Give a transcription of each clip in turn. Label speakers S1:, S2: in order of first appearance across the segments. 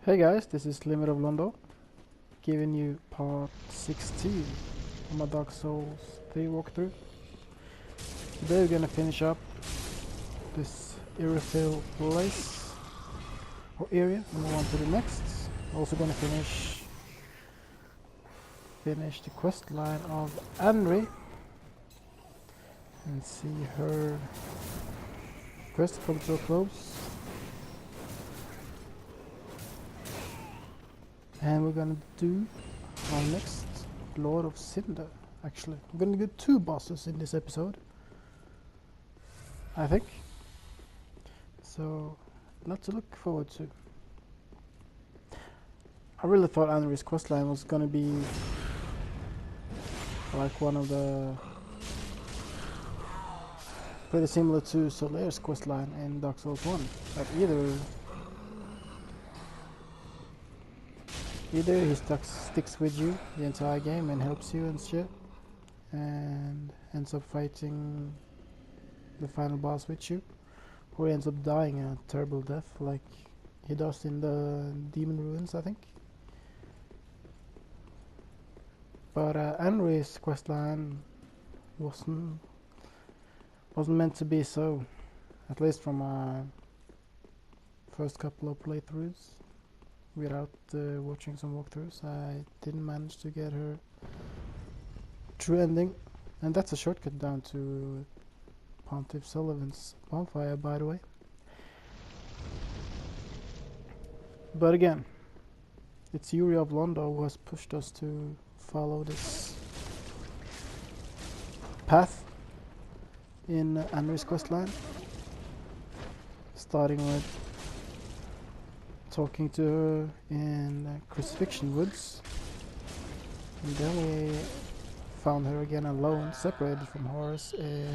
S1: Hey guys, this is Anor Londo, giving you part 16 of my Dark Souls 3 walkthrough. Today we're gonna finish up this Irithyll place or area and move on to the next. Also gonna finish the quest line of Anri and see her quest come to a close. And we're gonna do our next Lord of Cinder. Actually, we're gonna do two bosses in this episode, I think. So, lots to look forward to. I really thought Anri's questline was gonna be like one of the pretty similar to Solaire's questline in Dark Souls 1. Like either he sticks with you the entire game and helps you and shit, and ends up fighting the final boss with you, or he ends up dying a terrible death like he does in the Demon Ruins, I think. But Anri's questline wasn't meant to be so, at least from my first couple of playthroughs. Without watching some walkthroughs, I didn't manage to get her true ending, and that's a shortcut down to Pontiff Sullivan's bonfire, by the way. But again, it's Yuri of Londo who has pushed us to follow this path in Anri's questline, starting with talking to her in Crucifixion Woods, and then we found her again alone, separated from Horus in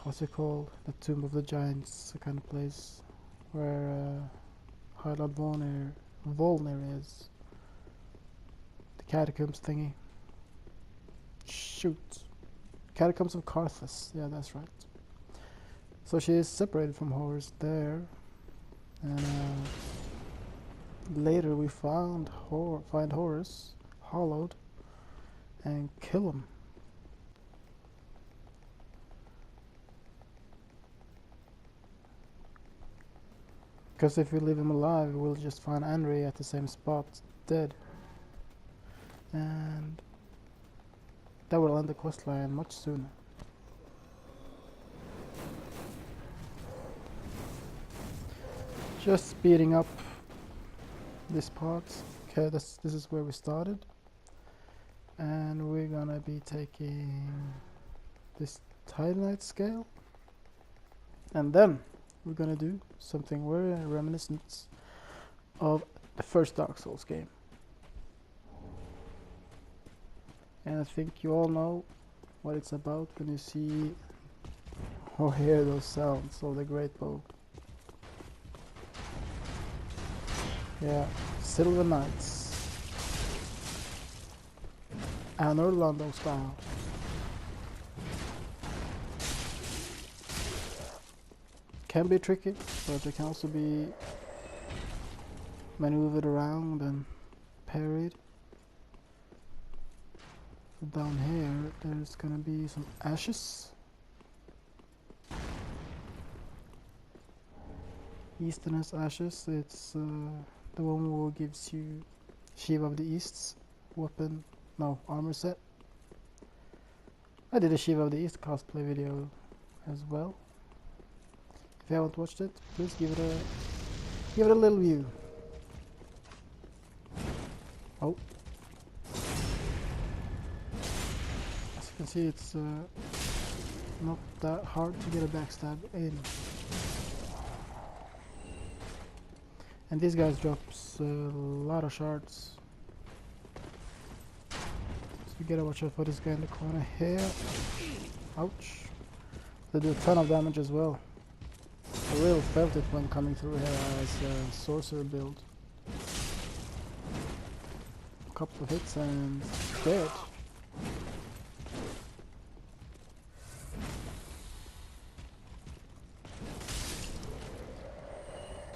S1: what's it called? The Tomb of the Giants, a kind of place where High Lord Volnir is. The catacombs thingy. Shoot. Catacombs of Karthus, yeah, that's right. So she is separated from Horus there. And later we find Horus hollowed and kill him. Because if we leave him alive, we'll just find Anri at the same spot, dead. And that will end the questline much sooner. Just speeding up this part. Okay, this is where we started, and we're gonna be taking this Titanite scale, and then we're gonna do something very reminiscent of the first Dark Souls game. And I think you all know what it's about when you see or hear those sounds of the Great Bow. Yeah, Silver Knights. Anor Londo style. Can be tricky, but they can also be maneuvered around and parried. So down here, there's gonna be some ashes. Easterness ashes, it's the one who gives you Shiva of the East's armor set. I did a Shiva of the East cosplay video as well. If you haven't watched it, please give it a little view. Oh. As you can see, it's not that hard to get a backstab in. And this guy drops a lot of shards. So we gotta watch out for this guy in the corner here. Ouch. They do a ton of damage as well. I really felt it when coming through here as a sorcerer build. A couple of hits and dead.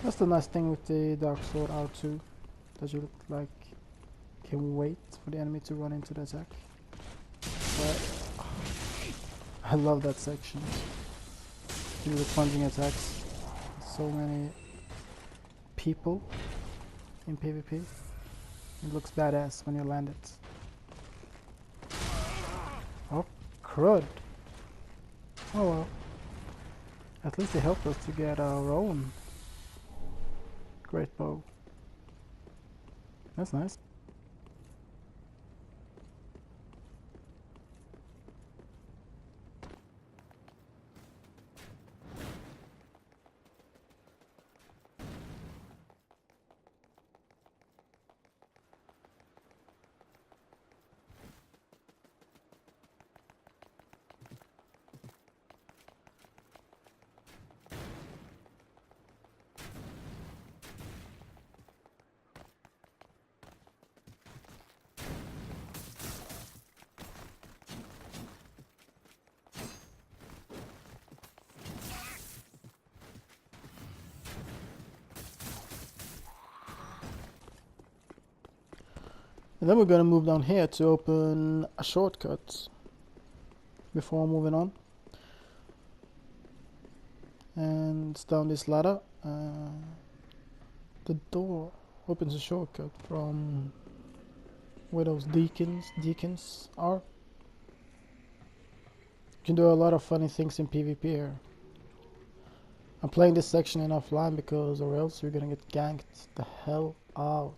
S1: That's the nice thing with the Dark Sword R2, that you like can wait for the enemy to run into the attack. But I love that section. Do the plunging attacks. So many people in PvP. It looks badass when you land it. Oh, crud. Oh well. At least they helped us to get our own great bow. That's nice. And then we're gonna move down here to open a shortcut before moving on. And it's down this ladder. The door opens a shortcut from where those deacons are. You can do a lot of funny things in PvP here. I'm playing this section in offline because or else you're gonna get ganked the hell out.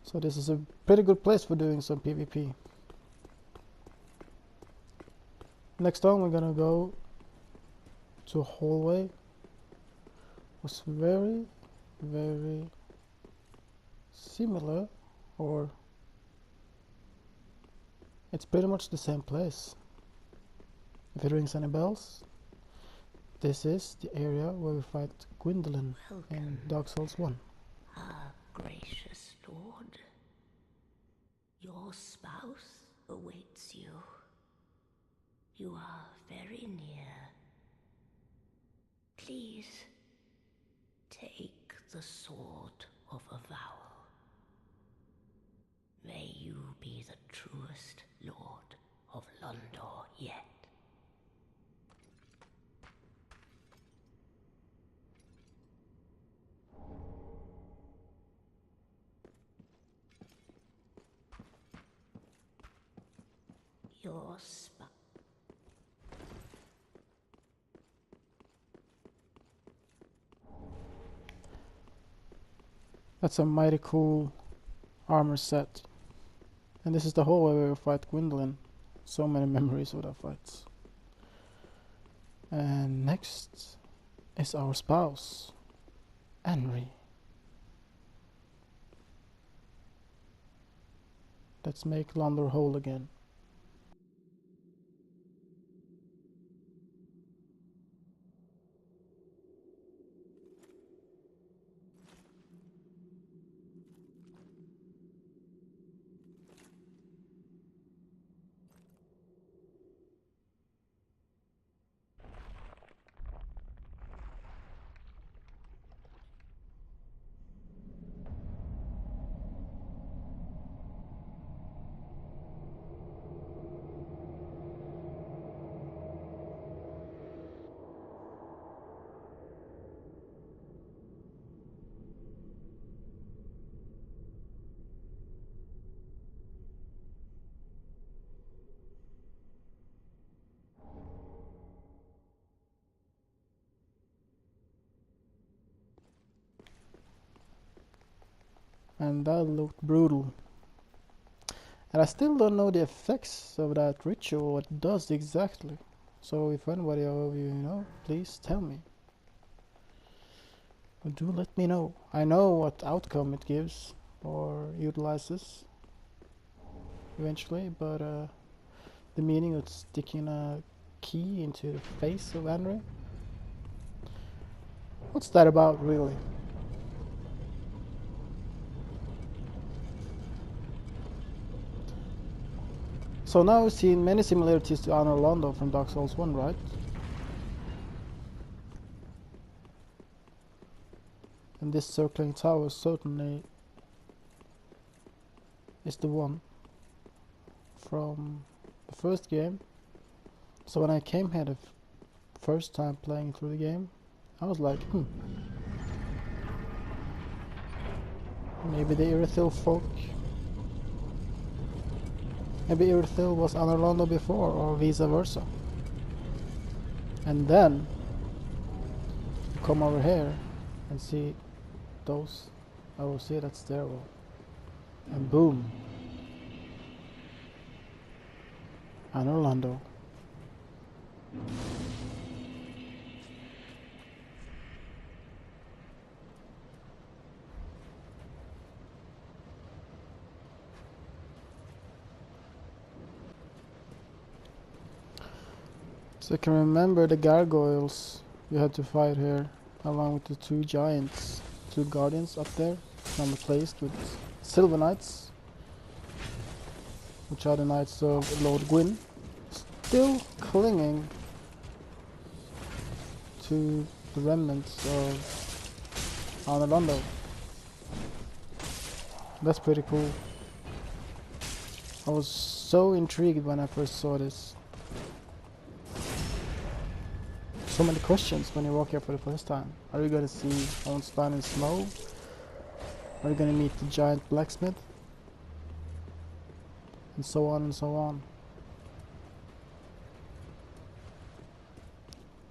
S1: So this is a pretty good place for doing some PvP. Next on we're gonna go to a hallway. Was very similar, or it's pretty much the same place. If it rings any bells, this is the area where we fight Gwendolyn in Dark Souls 1.
S2: Our gracious lord, your spouse awaits you. You are very near. Please take the sword of avowal. May you be the truest lord of Londo yet. Your spouse.
S1: That's a mighty cool armor set. And this is the hallway where we fight Gwendolyn. So many memories of that fight. And next is our spouse, Anri. Let's make Londo whole again. And that looked brutal. And I still don't know the effects of that ritual, what it does exactly. So if anybody of you know, please tell me. But do let me know. I know what outcome it gives or utilizes eventually, but the meaning of sticking a key into the face of Anri? What's that about, really? So now we've seen many similarities to Anor Londo from Dark Souls 1, right? And this circling tower certainly is the one from the first game. So when I came here the first time playing through the game, I was like, maybe the Irithyll folk. Maybe Irithyll was Anor Londo before, or vice versa. And then you come over here and see those. Oh, see that stairwell. And boom. Anor Londo. So I can remember the gargoyles you had to fight here, along with the two giants, two guardians up there, now replaced with silver knights, which are the knights of Lord Gwyn, still clinging to the remnants of Anor Londo. That's pretty cool. I was so intrigued when I first saw this. So many questions when you walk here for the first time. Are you gonna see Questline in snow? Are you gonna meet the giant blacksmith? And so on and so on.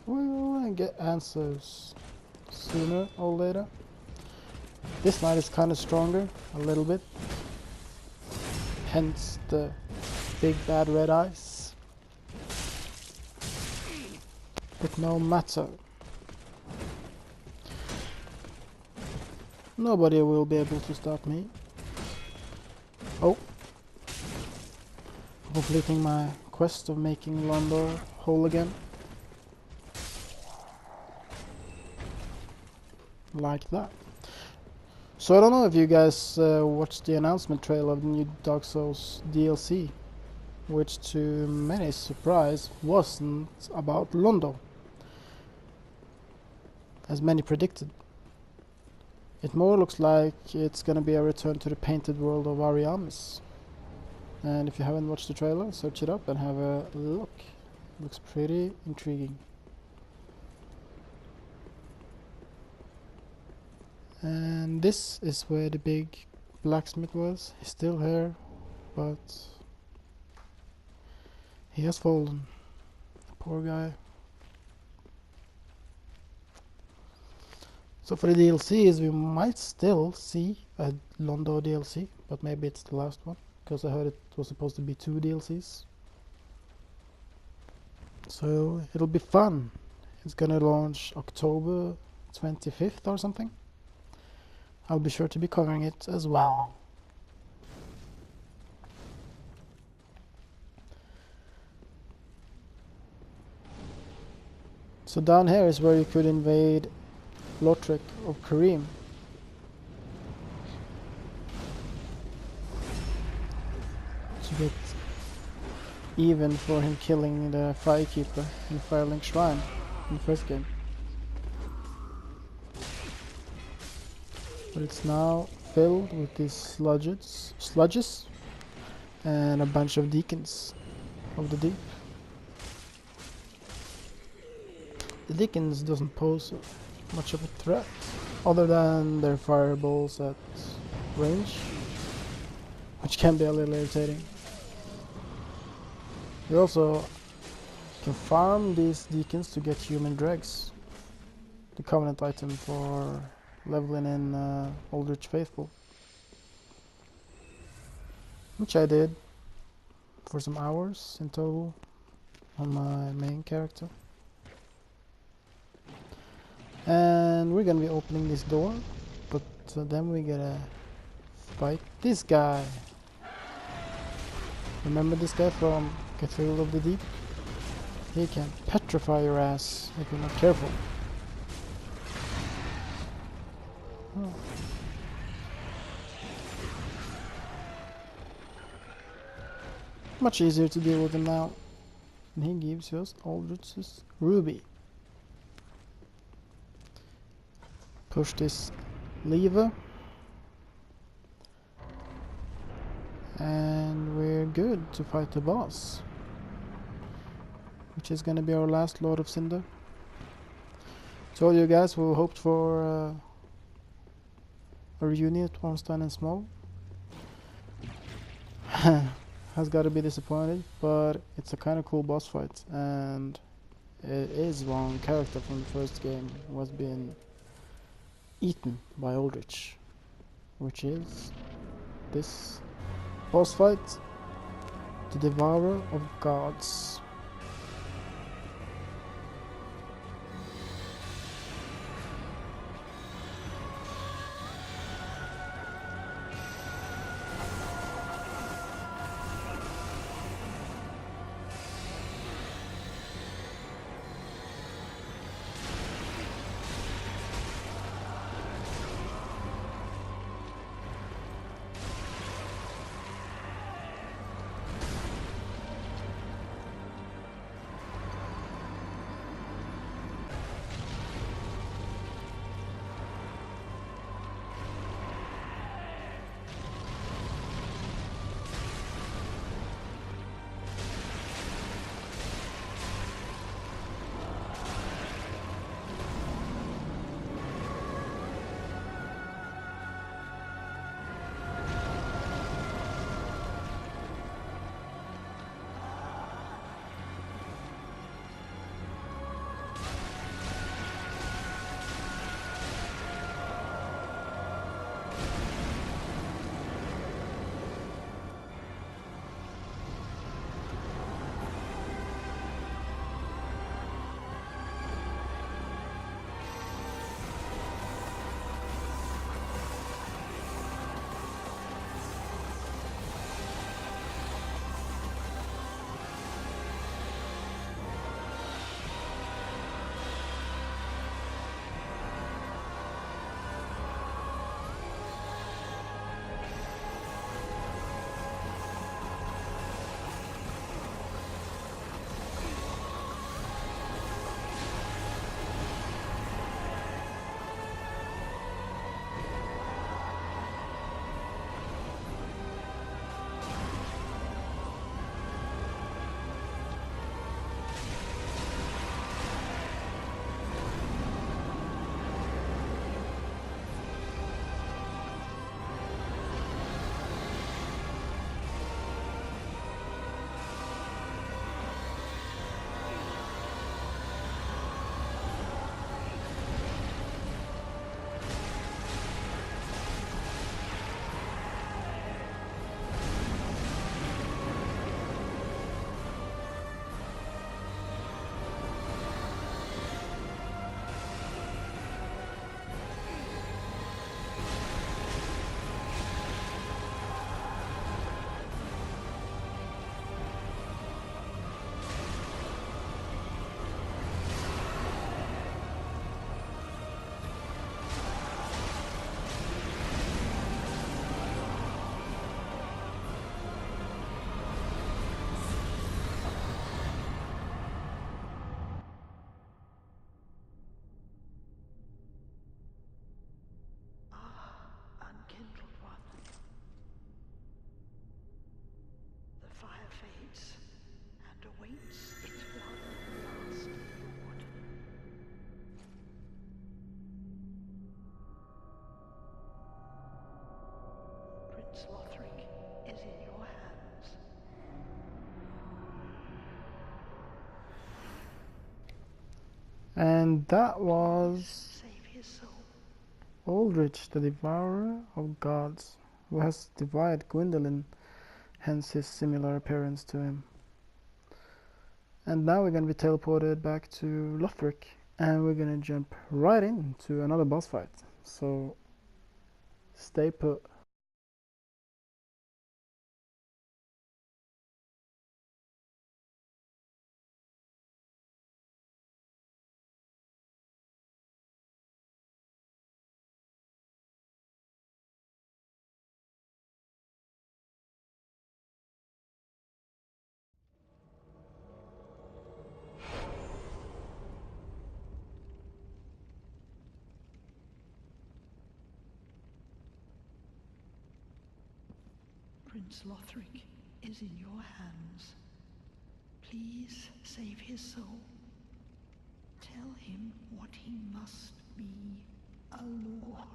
S1: We'll get answers sooner or later. This knight is kinda stronger, a little bit. Hence the big bad red eyes. But no matter. Nobody will be able to stop me. Oh. Completing my quest of making Londo whole again. Like that. So I don't know if you guys watched the announcement trailer of the new Dark Souls DLC, which to many surprise wasn't about Londo, as many predicted. It more looks like it's gonna be a return to the painted world of Ariamis. And if you haven't watched the trailer, search it up and have a look. It looks pretty intriguing. And this is where the big blacksmith was. He's still here, but he has fallen. Poor guy. So for the DLCs, we might still see a Londo DLC, but maybe it's the last one, because I heard it was supposed to be 2 DLCs. So it'll be fun. It's gonna launch October 25th or something. I'll be sure to be covering it as well. So down here is where you could invade Lothric of Kareem. To get even for him killing the Firekeeper in Firelink Shrine in the first game. But it's now filled with these sludges and a bunch of deacons of the deep. The deacons doesn't pose much of a threat, other than their fireballs at range, which can be a little irritating. You also can farm these deacons to get human dregs, the covenant item for leveling in Aldrich Faithful, which I did for some hours in total on my main character. And we're gonna be opening this door, but then we gotta fight this guy. Remember this guy from Cathedral of the Deep? He can petrify your ass if you're not careful. Oh. Much easier to deal with him now. And he gives us Aldrich's ruby. Push this lever, and we're good to fight the boss, which is gonna be our last Lord of Cinder. Told you guys who hoped for a reunion at Ornstein and Small has got to be disappointed, but it's a kind of cool boss fight, and it is one character from the first game was being eaten by Aldrich, which is this boss fight, the Devourer of Gods.
S3: Unkindled one. The fire fades and awaits its one last lord. Prince Lothric is in your hands.
S1: And that was
S3: Save his soul.
S1: Aldrich, the Devourer of Gods, who has devoured Gwyndolin, hence his similar appearance to him. And now we're gonna be teleported back to Lothric, and we're gonna jump right into another boss fight. So stay put.
S3: Prince Lothric is in your hands. Please save his soul. Tell him what he must be, a lord.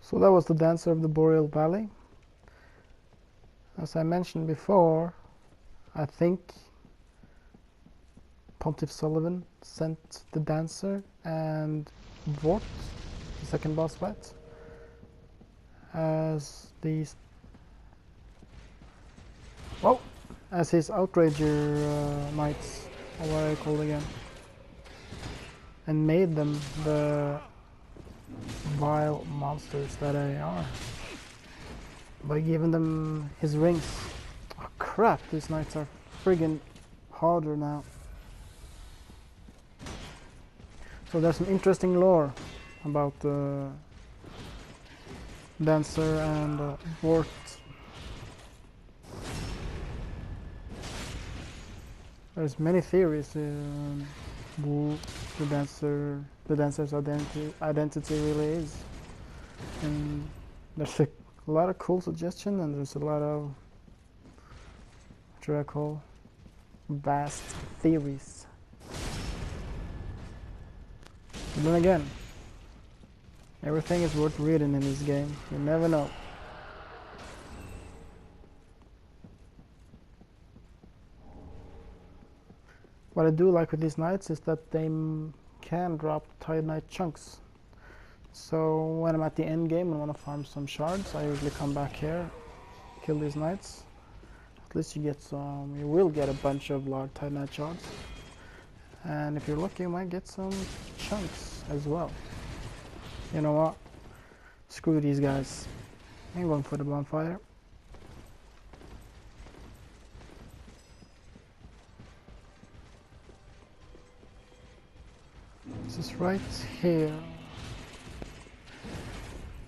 S1: So that was the Dancer of the Boreal Valley. As I mentioned before, I think Pontiff Sullivan sent the Dancer and Vort, the second boss fight, as these as his Outrager knights, or what are they called again, and made them the vile monsters that they are by giving them his rings. Oh crap, these knights are friggin' harder now. So there's some interesting lore about Dancer and Vort. There's many theories who the dancer's identity really is, and there's a lot of cool suggestion, and there's a lot of what should I call vast theories. But then again, everything is worth reading in this game. You never know. What I do like with these knights is that they can drop Titanite chunks. So when I'm at the end game and want to farm some shards, I usually come back here, kill these knights, At least you get some, you will get a bunch of large titanite shards. And if you're lucky, you might get some chunks as well. You know what? Screw these guys. I'm going for the bonfire. This is right here.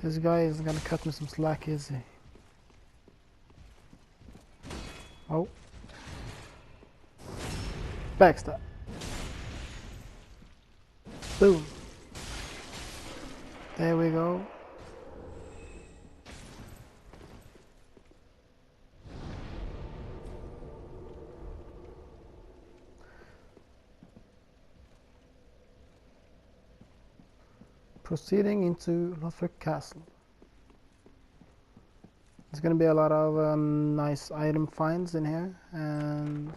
S1: This guy is gonna cut me some slack, is he? Oh. Backstab. Boom. There we go. Proceeding into Lothric Castle. There's gonna be a lot of nice item finds in here, and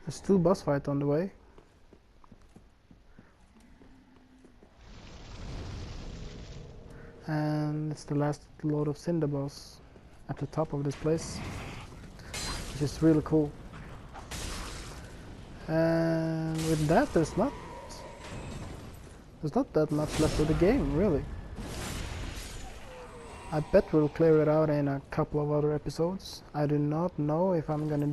S1: there's 2 boss fights on the way. And it's the last load of cinder boss at the top of this place, which is really cool. And with that, there's not that much left of the game, really. I bet we'll clear it out in a couple of other episodes. I do not know if I'm gonna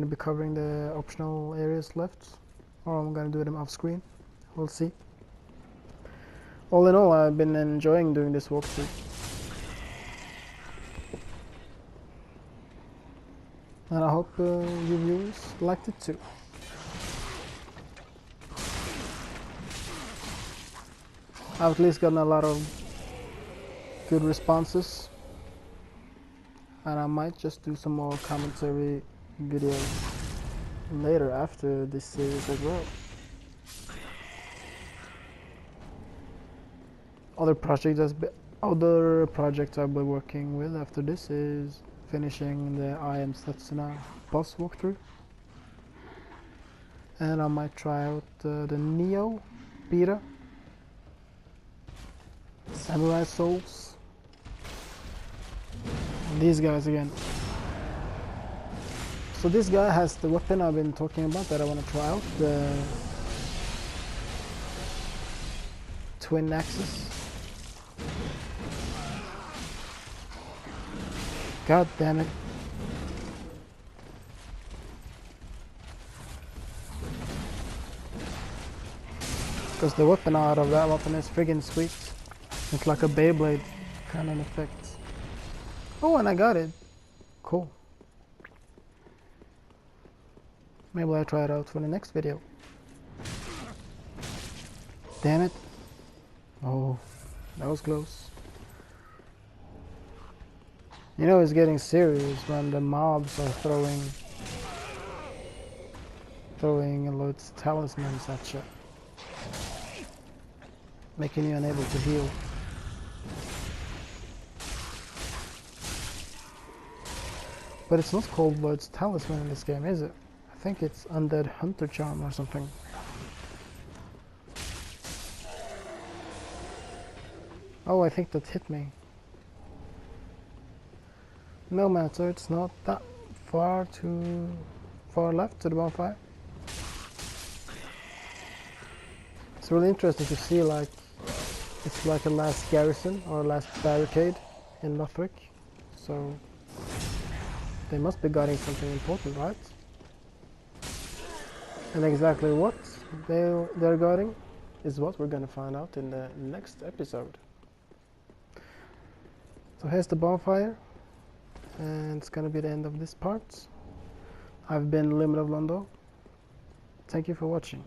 S1: be covering the optional areas left, or I'm gonna do them off screen. We'll see. All in all, I've been enjoying doing this walkthrough. And I hope you viewers liked it too. I've at least gotten a lot of good responses, and I might just do some more commentary videos later after this series as well. Other projects I'll be working with after this is finishing the I Am Setsuna boss walkthrough, and I might try out the Neo beta, Samurai Souls, and these guys again. So this guy has the weapon I've been talking about that I want to try out, the twin axes. God damn it. Because the weapon out of that weapon is friggin' sweet. It's like a Beyblade kind of effect. Oh, and I got it. Cool. Maybe I'll try it out for the next video. Damn it. Oh, that was close. You know it's getting serious when the mobs are throwing Lord's talismans at you, making you unable to heal. But it's not called Lord's Talisman in this game, is it? I think it's Undead Hunter Charm or something. Oh, I think that hit me. No matter, it's not that too far left to the bonfire. It's really interesting to see, like, it's like a last garrison or last barricade in Lothric. So they must be guarding something important, right? And exactly what they're guarding is what we're gonna find out in the next episode. So here's the bonfire, and it's gonna be the end of this part. I've been Anor Londo. Thank you for watching.